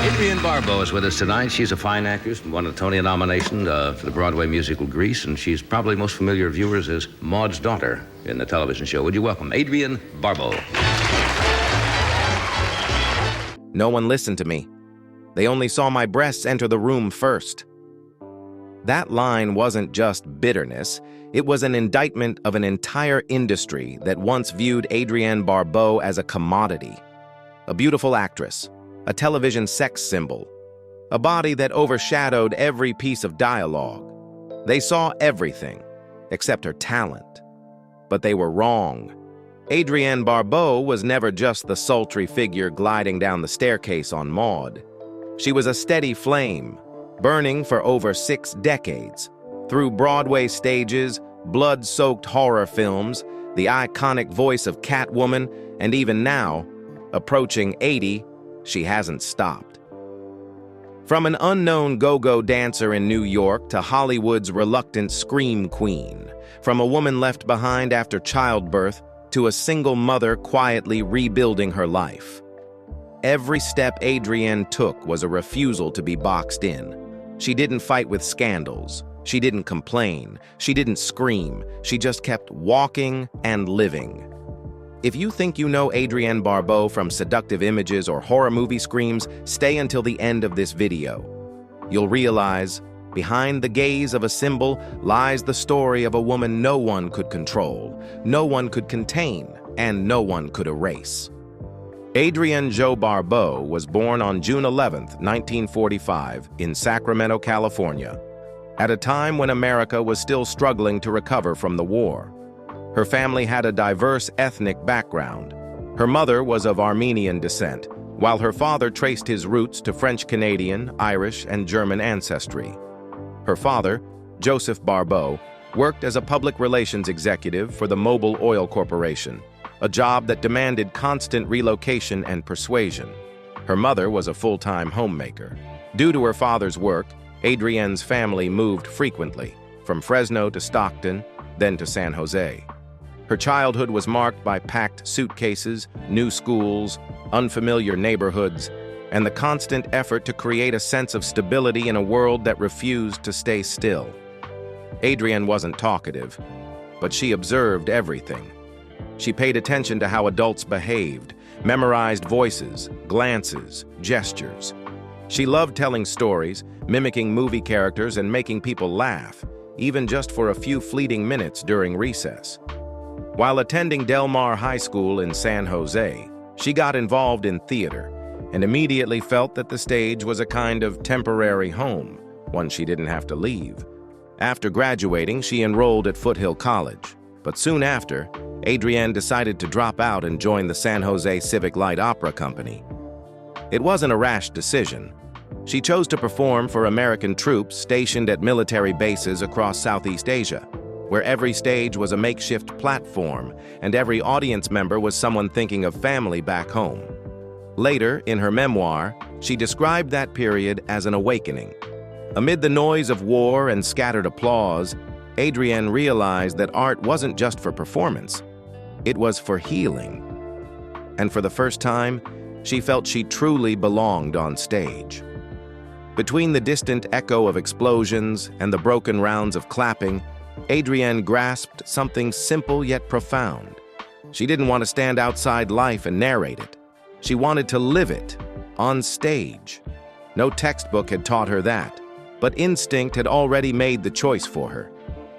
Adrienne Barbeau is with us tonight. She's a fine actress and won a Tony nomination for the Broadway musical Grease, and she's probably most familiar to viewers as Maude's daughter in the television show. Would you welcome Adrienne Barbeau? No one listened to me. They only saw my breasts enter the room first. That line wasn't just bitterness. It was an indictment of an entire industry that once viewed Adrienne Barbeau as a commodity. A beautiful actress, a television sex symbol, a body that overshadowed every piece of dialogue. They saw everything, except her talent. But they were wrong. Adrienne Barbeau was never just the sultry figure gliding down the staircase on Maude. She was a steady flame, burning for over 6 decades, through Broadway stages, blood-soaked horror films, the iconic voice of Catwoman, and even now, approaching 80, she hasn't stopped. From an unknown go-go dancer in New York to Hollywood's reluctant scream queen, from a woman left behind after childbirth to a single mother quietly rebuilding her life. Every step Adrienne took was a refusal to be boxed in. She didn't fight with scandals. She didn't complain. She didn't scream. She just kept walking and living. If you think you know Adrienne Barbeau from seductive images or horror movie screams, stay until the end of this video. You'll realize, behind the gaze of a symbol lies the story of a woman no one could control, no one could contain, and no one could erase. Adrienne Jo Barbeau was born on June 11, 1945, in Sacramento, California, at a time when America was still struggling to recover from the war. Her family had a diverse ethnic background. Her mother was of Armenian descent, while her father traced his roots to French-Canadian, Irish, and German ancestry. Her father, Joseph Barbeau, worked as a public relations executive for the Mobil Oil Corporation, a job that demanded constant relocation and persuasion. Her mother was a full-time homemaker. Due to her father's work, Adrienne's family moved frequently, from Fresno to Stockton, then to San Jose. Her childhood was marked by packed suitcases, new schools, unfamiliar neighborhoods, and the constant effort to create a sense of stability in a world that refused to stay still. Adrienne wasn't talkative, but she observed everything. She paid attention to how adults behaved, memorized voices, glances, gestures. She loved telling stories, mimicking movie characters, and making people laugh, even just for a few fleeting minutes during recess. While attending Del Mar High School in San Jose, she got involved in theater and immediately felt that the stage was a kind of temporary home, one she didn't have to leave. After graduating, she enrolled at Foothill College, but soon after, Adrienne decided to drop out and join the San Jose Civic Light Opera Company. It wasn't a rash decision. She chose to perform for American troops stationed at military bases across Southeast Asia, where every stage was a makeshift platform and every audience member was someone thinking of family back home. Later, in her memoir, she described that period as an awakening. Amid the noise of war and scattered applause, Adrienne realized that art wasn't just for performance, it was for healing. And for the first time, she felt she truly belonged on stage. Between the distant echo of explosions and the broken rounds of clapping, Adrienne grasped something simple yet profound. She didn't want to stand outside life and narrate it. She wanted to live it, on stage. No textbook had taught her that, but instinct had already made the choice for her.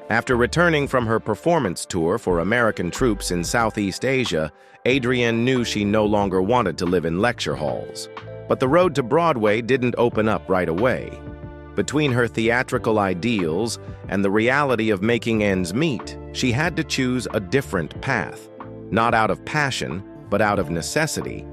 After returning from her performance tour for American troops in Southeast Asia, Adrienne knew she no longer wanted to live in lecture halls. But the road to Broadway didn't open up right away. Between her theatrical ideals and the reality of making ends meet, she had to choose a different path, not out of passion, but out of necessity.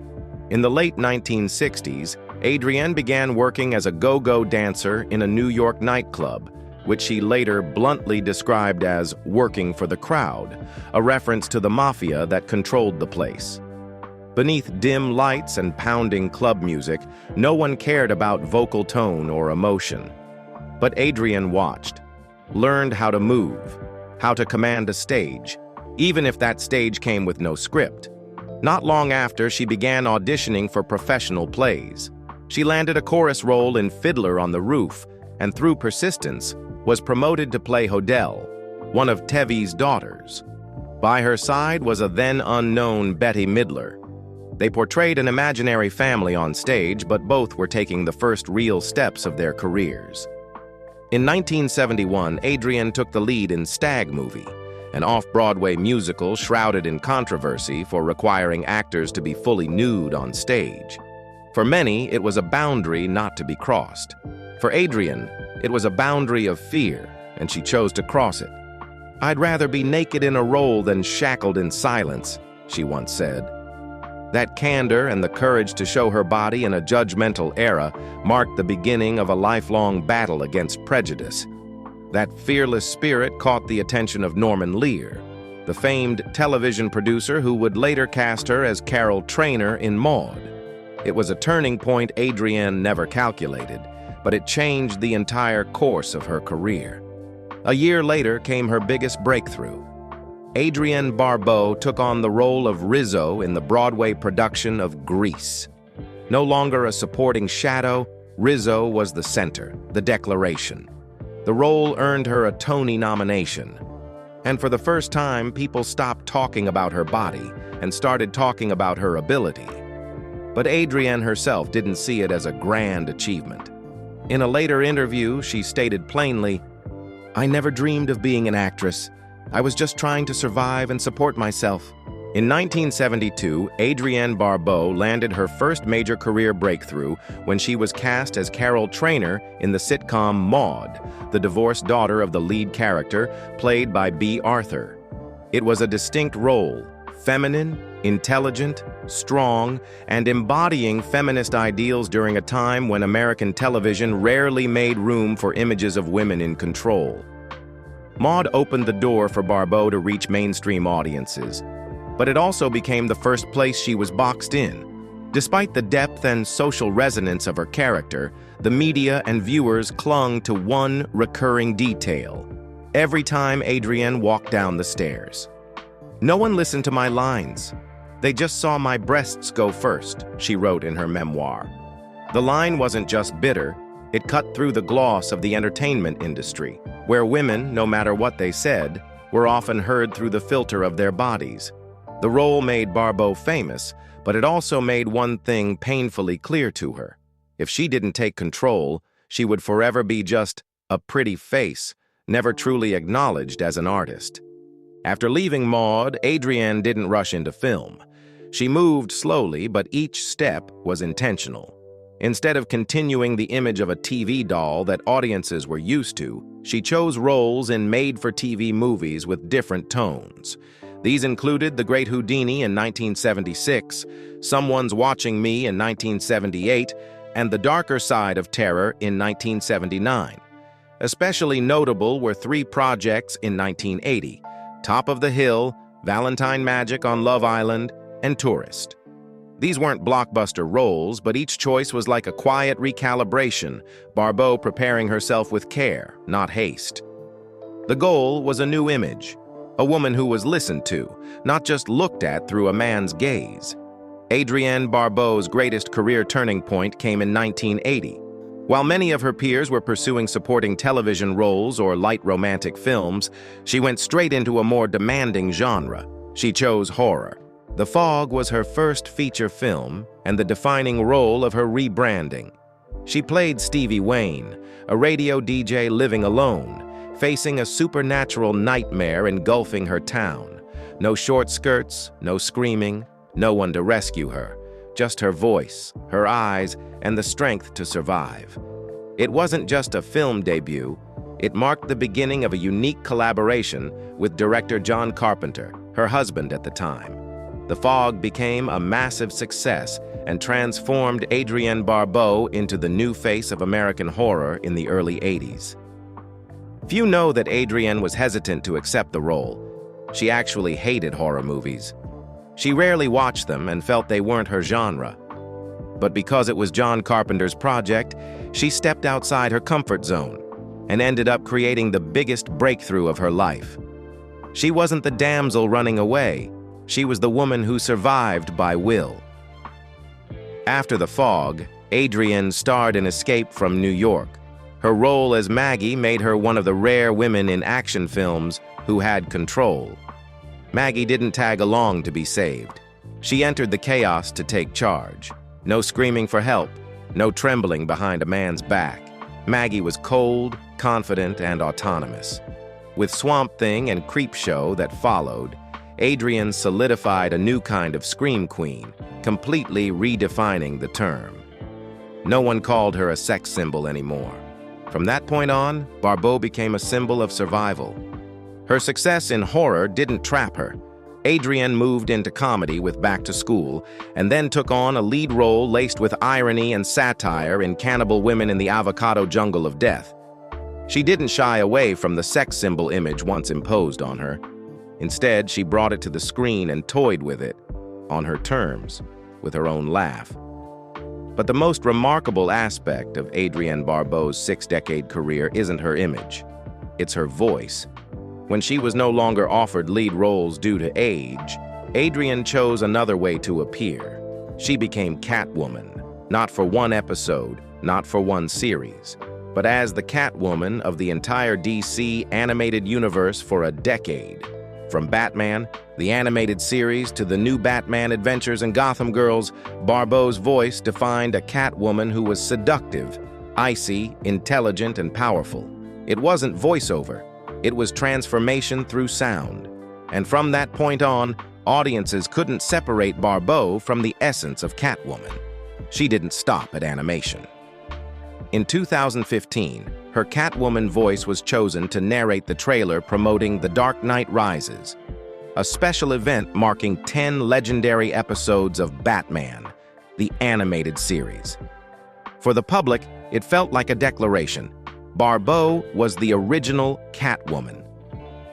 In the late 1960s, Adrienne began working as a go-go dancer in a New York nightclub, which she later bluntly described as working for the crowd, a reference to the mafia that controlled the place. Beneath dim lights and pounding club music, no one cared about vocal tone or emotion. But Adrienne watched, learned how to move, how to command a stage, even if that stage came with no script. Not long after, she began auditioning for professional plays. She landed a chorus role in Fiddler on the Roof, and through persistence, was promoted to play Hodel, one of Tevi's daughters. By her side was a then-unknown Bette Midler. They portrayed an imaginary family on stage, but both were taking the first real steps of their careers. In 1971, Adrienne took the lead in Stag Movie, an off-Broadway musical shrouded in controversy for requiring actors to be fully nude on stage. For many, it was a boundary not to be crossed. For Adrienne, it was a boundary of fear, and she chose to cross it. "I'd rather be naked in a role than shackled in silence," she once said. That candor and the courage to show her body in a judgmental era marked the beginning of a lifelong battle against prejudice. That fearless spirit caught the attention of Norman Lear, the famed television producer who would later cast her as Carol Trainer in Maude. It was a turning point Adrienne never calculated, but it changed the entire course of her career. A year later came her biggest breakthrough. Adrienne Barbeau took on the role of Rizzo in the Broadway production of Grease. No longer a supporting shadow, Rizzo was the center, the declaration. The role earned her a Tony nomination. And for the first time, people stopped talking about her body and started talking about her ability. But Adrienne herself didn't see it as a grand achievement. In a later interview, she stated plainly, "I never dreamed of being an actress. I was just trying to survive and support myself." In 1972, Adrienne Barbeau landed her first major career breakthrough when she was cast as Carol Trainer in the sitcom Maude, the divorced daughter of the lead character, played by B. Arthur. It was a distinct role, feminine, intelligent, strong, and embodying feminist ideals during a time when American television rarely made room for images of women in control. Maude opened the door for Barbeau to reach mainstream audiences, but it also became the first place she was boxed in. Despite the depth and social resonance of her character, the media and viewers clung to one recurring detail every time Adrienne walked down the stairs. "No one listened to my lines. They just saw my breasts go first," she wrote in her memoir. The line wasn't just bitter, it cut through the gloss of the entertainment industry, where women, no matter what they said, were often heard through the filter of their bodies. The role made Barbeau famous, but it also made one thing painfully clear to her. If she didn't take control, she would forever be just a pretty face, never truly acknowledged as an artist. After leaving Maude, Adrienne didn't rush into film. She moved slowly, but each step was intentional. Instead of continuing the image of a TV doll that audiences were used to, she chose roles in made-for-TV movies with different tones. These included The Great Houdini in 1976, Someone's Watching Me in 1978, and The Darker Side of Terror in 1979. Especially notable were three projects in 1980, Top of the Hill, Valentine Magic on Love Island, and Tourist. These weren't blockbuster roles, but each choice was like a quiet recalibration, Barbeau preparing herself with care, not haste. The goal was a new image, a woman who was listened to, not just looked at through a man's gaze. Adrienne Barbeau's greatest career turning point came in 1980. While many of her peers were pursuing supporting television roles or light romantic films, she went straight into a more demanding genre. She chose horror. The Fog was her first feature film and the defining role of her rebranding. She played Stevie Wayne, a radio DJ living alone, facing a supernatural nightmare engulfing her town. No short skirts, no screaming, no one to rescue her. Just her voice, her eyes, and the strength to survive. It wasn't just a film debut, it marked the beginning of a unique collaboration with director John Carpenter, her husband at the time. The Fog became a massive success and transformed Adrienne Barbeau into the new face of American horror in the early 80s. Few know that Adrienne was hesitant to accept the role. She actually hated horror movies. She rarely watched them and felt they weren't her genre. But because it was John Carpenter's project, she stepped outside her comfort zone and ended up creating the biggest breakthrough of her life. She wasn't the damsel running away. She was the woman who survived by will. After The Fog, Adrienne starred in Escape from New York. Her role as Maggie made her one of the rare women in action films who had control. Maggie didn't tag along to be saved. She entered the chaos to take charge. No screaming for help, no trembling behind a man's back. Maggie was cold, confident, and autonomous. With Swamp Thing and Creepshow that followed, Adrienne solidified a new kind of scream queen, completely redefining the term. No one called her a sex symbol anymore. From that point on, Barbeau became a symbol of survival. Her success in horror didn't trap her. Adrienne moved into comedy with Back to School, and then took on a lead role laced with irony and satire in Cannibal Women in the Avocado Jungle of Death. She didn't shy away from the sex symbol image once imposed on her. Instead, she brought it to the screen and toyed with it, on her terms, with her own laugh. But the most remarkable aspect of Adrienne Barbeau's six-decade career isn't her image. It's her voice. When she was no longer offered lead roles due to age, Adrienne chose another way to appear. She became Catwoman, not for one episode, not for one series, but as the Catwoman of the entire DC animated universe for a decade. From Batman, the animated series, to the new Batman Adventures and Gotham Girls, Barbeau's voice defined a Catwoman who was seductive, icy, intelligent, and powerful. It wasn't voiceover. It was transformation through sound. And from that point on, audiences couldn't separate Barbeau from the essence of Catwoman. She didn't stop at animation. In 2015, her Catwoman voice was chosen to narrate the trailer promoting The Dark Knight Rises, a special event marking 10 legendary episodes of Batman, the animated series. For the public, it felt like a declaration. Barbeau was the original Catwoman.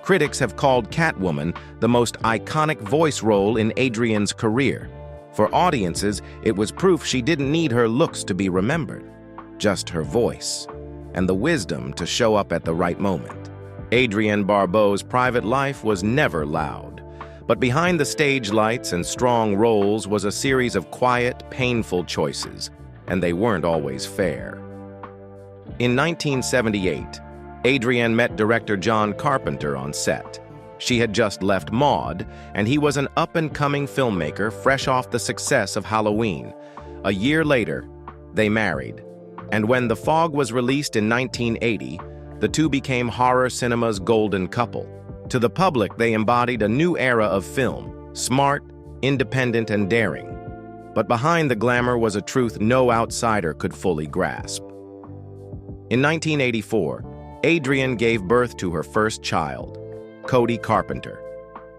Critics have called Catwoman the most iconic voice role in Adrienne's career. For audiences, it was proof she didn't need her looks to be remembered, just her voice, and the wisdom to show up at the right moment. Adrienne Barbeau's private life was never loud, but behind the stage lights and strong roles was a series of quiet, painful choices, and they weren't always fair. In 1978, Adrienne met director John Carpenter on set. She had just left Maude, and he was an up-and-coming filmmaker fresh off the success of Halloween. A year later, they married. And when The Fog was released in 1980, the two became horror cinema's golden couple. To the public, they embodied a new era of film, smart, independent, and daring. But behind the glamour was a truth no outsider could fully grasp. In 1984, Adrienne gave birth to her first child, Cody Carpenter.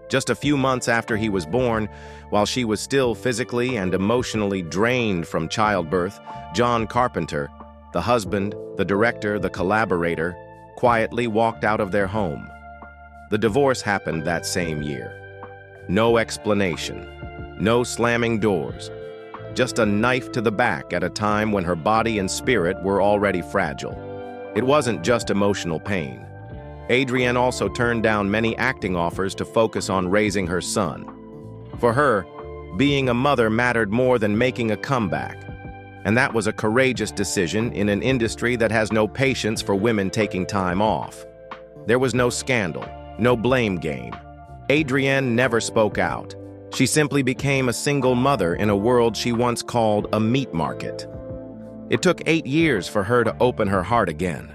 Just a few months after he was born, while she was still physically and emotionally drained from childbirth, John Carpenter, the husband, the director, the collaborator, quietly walked out of their home. The divorce happened that same year. No explanation, no slamming doors, just a knife to the back at a time when her body and spirit were already fragile. It wasn't just emotional pain. Adrienne also turned down many acting offers to focus on raising her son. For her, being a mother mattered more than making a comeback. And that was a courageous decision in an industry that has no patience for women taking time off. There was no scandal, no blame game. Adrienne never spoke out. She simply became a single mother in a world she once called a meat market. It took 8 years for her to open her heart again.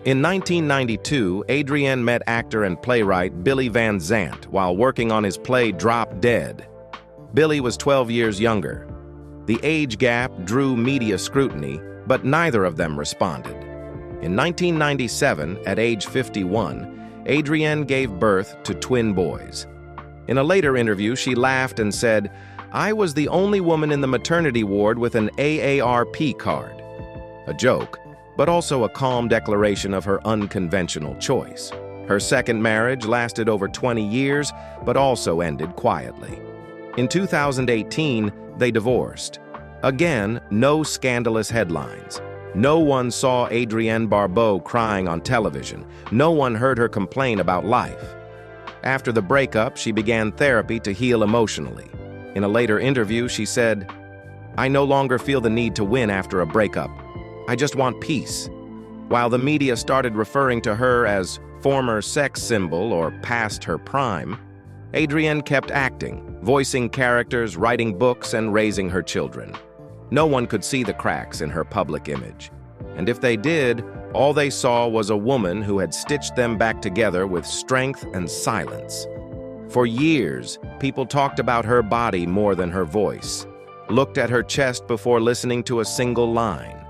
In 1992, Adrienne met actor and playwright Billy Van Zandt while working on his play Drop Dead. Billy was 12 years younger. The age gap drew media scrutiny, but neither of them responded. In 1997, at age 51, Adrienne gave birth to twin boys. In a later interview, she laughed and said, "I was the only woman in the maternity ward with an AARP card." A joke, but also a calm declaration of her unconventional choice. Her second marriage lasted over 20 years, but also ended quietly. In 2018, they divorced. Again, no scandalous headlines. No one saw Adrienne Barbeau crying on television. No one heard her complain about life. After the breakup, she began therapy to heal emotionally. In a later interview, she said, I no longer feel the need to win after a breakup. I just want peace. While the media started referring to her as former sex symbol or past her prime, Adrienne kept acting, voicing characters, writing books, and raising her children. No one could see the cracks in her public image. And if they did, all they saw was a woman who had stitched them back together with strength and silence. For years, people talked about her body more than her voice, looked at her chest before listening to a single line.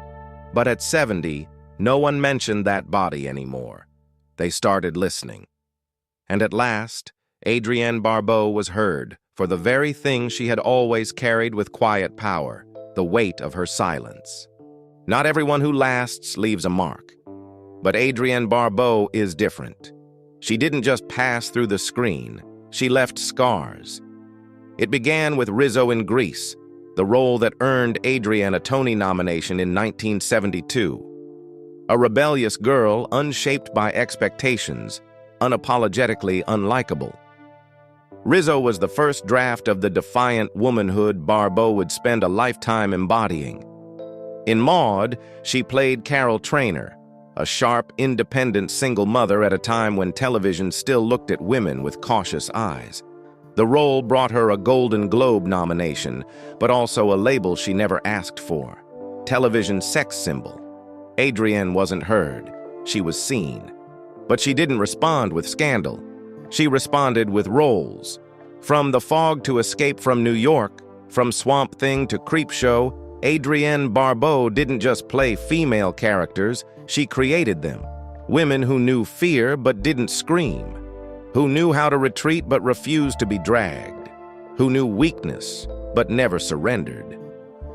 But at 70, no one mentioned that body anymore. They started listening. And at last, Adrienne Barbeau was heard for the very thing she had always carried with quiet power, the weight of her silence. Not everyone who lasts leaves a mark. But Adrienne Barbeau is different. She didn't just pass through the screen, she left scars. It began with Rizzo in Grease, the role that earned Adrienne a Tony nomination in 1972. A rebellious girl unshaped by expectations, unapologetically unlikable. Rizzo was the first draft of the defiant womanhood Barbeau would spend a lifetime embodying. In Maude, she played Carol Trainer, a sharp, independent single mother at a time when television still looked at women with cautious eyes. The role brought her a Golden Globe nomination, but also a label she never asked for: television sex symbol. Adrienne wasn't heard, she was seen. But she didn't respond with scandal. She responded with roles. From The Fog to Escape from New York, from Swamp Thing to Creepshow, Adrienne Barbeau didn't just play female characters, she created them. Women who knew fear but didn't scream, who knew how to retreat but refused to be dragged, who knew weakness but never surrendered.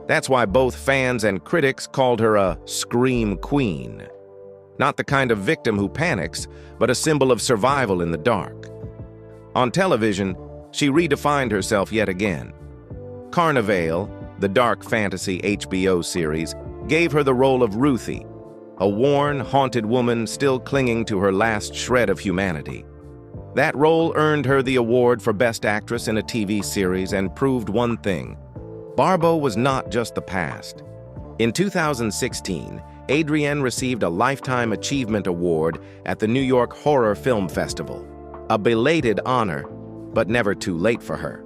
That's why both fans and critics called her a scream queen. Not the kind of victim who panics, but a symbol of survival in the dark. On television, she redefined herself yet again. Carnivale, the dark fantasy HBO series, gave her the role of Ruthie, a worn, haunted woman still clinging to her last shred of humanity. That role earned her the award for Best Actress in a TV series and proved one thing: Barbeau was not just the past. In 2016, Adrienne received a Lifetime Achievement Award at the New York Horror Film Festival. A belated honor, but never too late for her.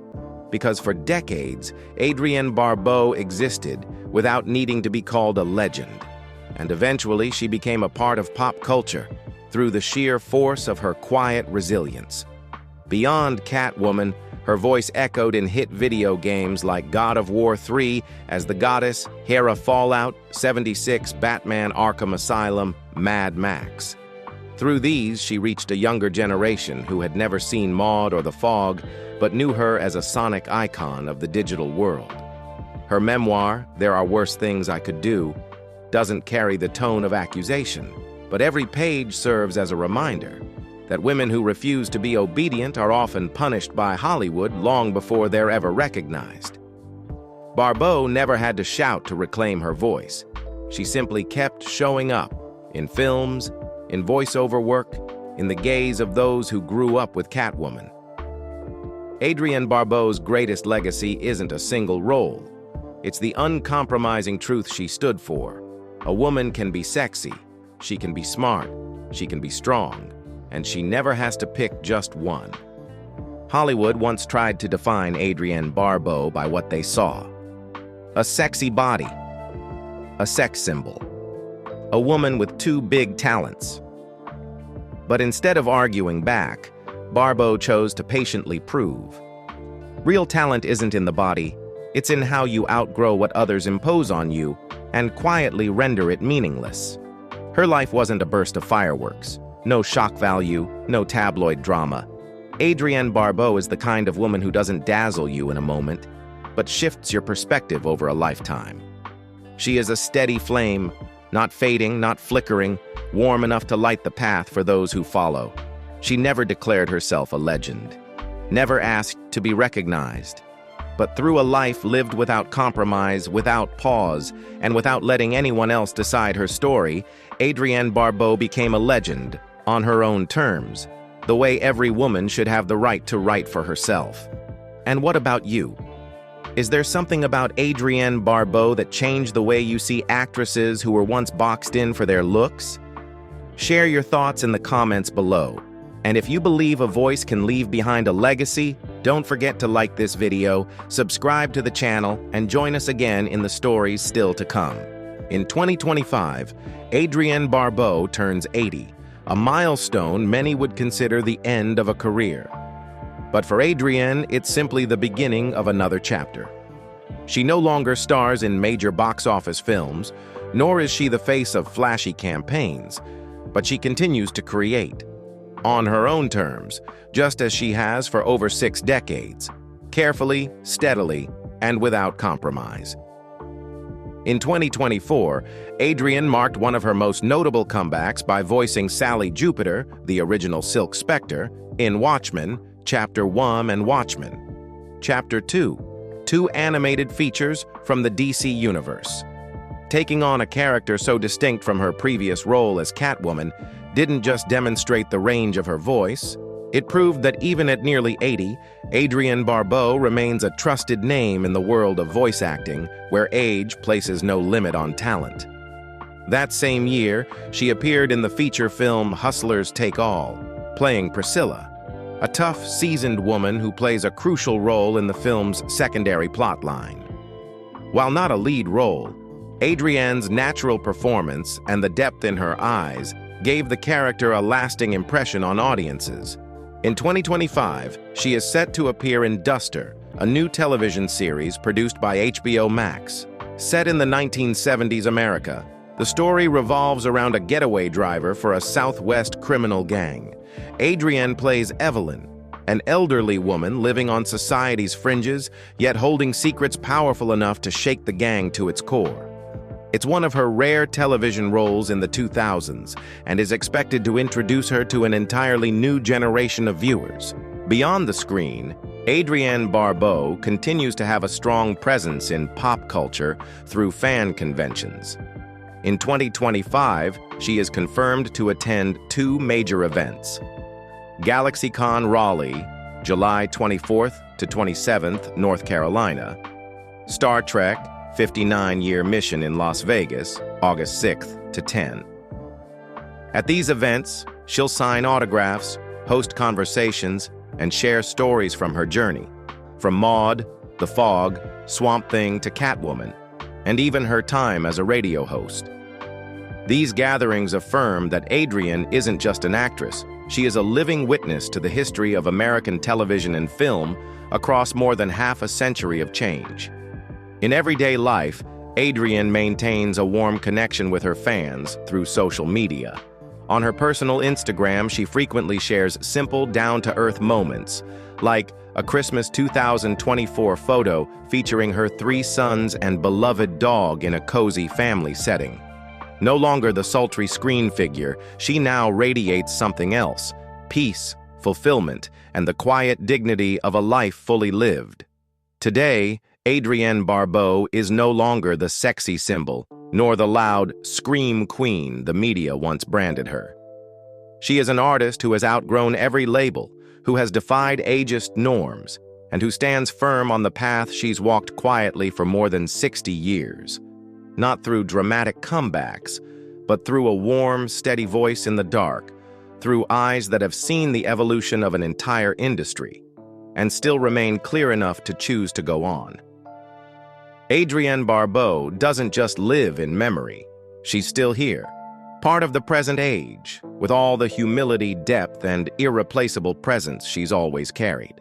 Because for decades, Adrienne Barbeau existed without needing to be called a legend. And eventually, she became a part of pop culture through the sheer force of her quiet resilience. Beyond Catwoman, her voice echoed in hit video games like God of War 3 as the Goddess, Hera Fallout, 76, Batman Arkham Asylum, Mad Max. Through these, she reached a younger generation who had never seen Maude or The Fog, but knew her as a sonic icon of the digital world. Her memoir, There Are Worse Things I Could Do, doesn't carry the tone of accusation, but every page serves as a reminder that women who refuse to be obedient are often punished by Hollywood long before they're ever recognized. Barbeau never had to shout to reclaim her voice. She simply kept showing up in films, in voiceover work, in the gaze of those who grew up with Catwoman. Adrienne Barbeau's greatest legacy isn't a single role. It's the uncompromising truth she stood for. A woman can be sexy, she can be smart, she can be strong, and she never has to pick just one. Hollywood once tried to define Adrienne Barbeau by what they saw: a sexy body, a sex symbol, a woman with two big talents. But instead of arguing back, Barbeau chose to patiently prove. Real talent isn't in the body, it's in how you outgrow what others impose on you and quietly render it meaningless. Her life wasn't a burst of fireworks. No shock value, no tabloid drama. Adrienne Barbeau is the kind of woman who doesn't dazzle you in a moment, but shifts your perspective over a lifetime. She is a steady flame, not fading, not flickering, warm enough to light the path for those who follow. She never declared herself a legend, never asked to be recognized. But through a life lived without compromise, without pause, and without letting anyone else decide her story, Adrienne Barbeau became a legend on her own terms, the way every woman should have the right to write for herself. And what about you? Is there something about Adrienne Barbeau that changed the way you see actresses who were once boxed in for their looks? Share your thoughts in the comments below. And if you believe a voice can leave behind a legacy, don't forget to like this video, subscribe to the channel, and join us again in the stories still to come. In 2025, Adrienne Barbeau turns 80, a milestone many would consider the end of a career. But for Adrienne, it's simply the beginning of another chapter. She no longer stars in major box office films, nor is she the face of flashy campaigns, but she continues to create. On her own terms, just as she has for over 6 decades, carefully, steadily, and without compromise. In 2024, Adrienne marked one of her most notable comebacks by voicing Sally Jupiter, the original Silk Spectre, in Watchmen, Chapter 1 and Watchmen. Chapter 2, 2 animated features from the DC Universe. Taking on a character so distinct from her previous role as Catwoman didn't just demonstrate the range of her voice, it proved that even at nearly 80, Adrienne Barbeau remains a trusted name in the world of voice acting, where age places no limit on talent. That same year, she appeared in the feature film Hustlers Take All, playing Priscilla, a tough, seasoned woman who plays a crucial role in the film's secondary plotline. While not a lead role, Adrienne's natural performance and the depth in her eyes gave the character a lasting impression on audiences. In 2025, she is set to appear in Duster, a new television series produced by HBO Max. Set in the 1970s America, the story revolves around a getaway driver for a Southwest criminal gang. Adrienne plays Evelyn, an elderly woman living on society's fringes, yet holding secrets powerful enough to shake the gang to its core. It's one of her rare television roles in the 2000s and is expected to introduce her to an entirely new generation of viewers. Beyond the screen, Adrienne Barbeau continues to have a strong presence in pop culture through fan conventions. In 2025, she is confirmed to attend 2 major events: GalaxyCon Raleigh, July 24th to 27th, North Carolina; Star Trek 59-year mission in Las Vegas, August 6th to 10. At these events, she'll sign autographs, host conversations, and share stories from her journey, from Maude, The Fog, Swamp Thing to Catwoman, and even her time as a radio host. These gatherings affirm that Adrienne isn't just an actress, she is a living witness to the history of American television and film across more than half a century of change. In everyday life, Adrienne maintains a warm connection with her fans through social media. On her personal Instagram, she frequently shares simple, down-to-earth moments, like a Christmas 2024 photo featuring her 3 sons and beloved dog in a cozy family setting. No longer the sultry screen figure, she now radiates something else: peace, fulfillment, and the quiet dignity of a life fully lived. Today, Adrienne Barbeau is no longer the sexy symbol, nor the loud scream queen the media once branded her. She is an artist who has outgrown every label, who has defied ageist norms, and who stands firm on the path she's walked quietly for more than 60 years. Not through dramatic comebacks, but through a warm, steady voice in the dark, through eyes that have seen the evolution of an entire industry, and still remain clear enough to choose to go on. Adrienne Barbeau doesn't just live in memory. She's still here, part of the present age, with all the humility, depth, and irreplaceable presence she's always carried.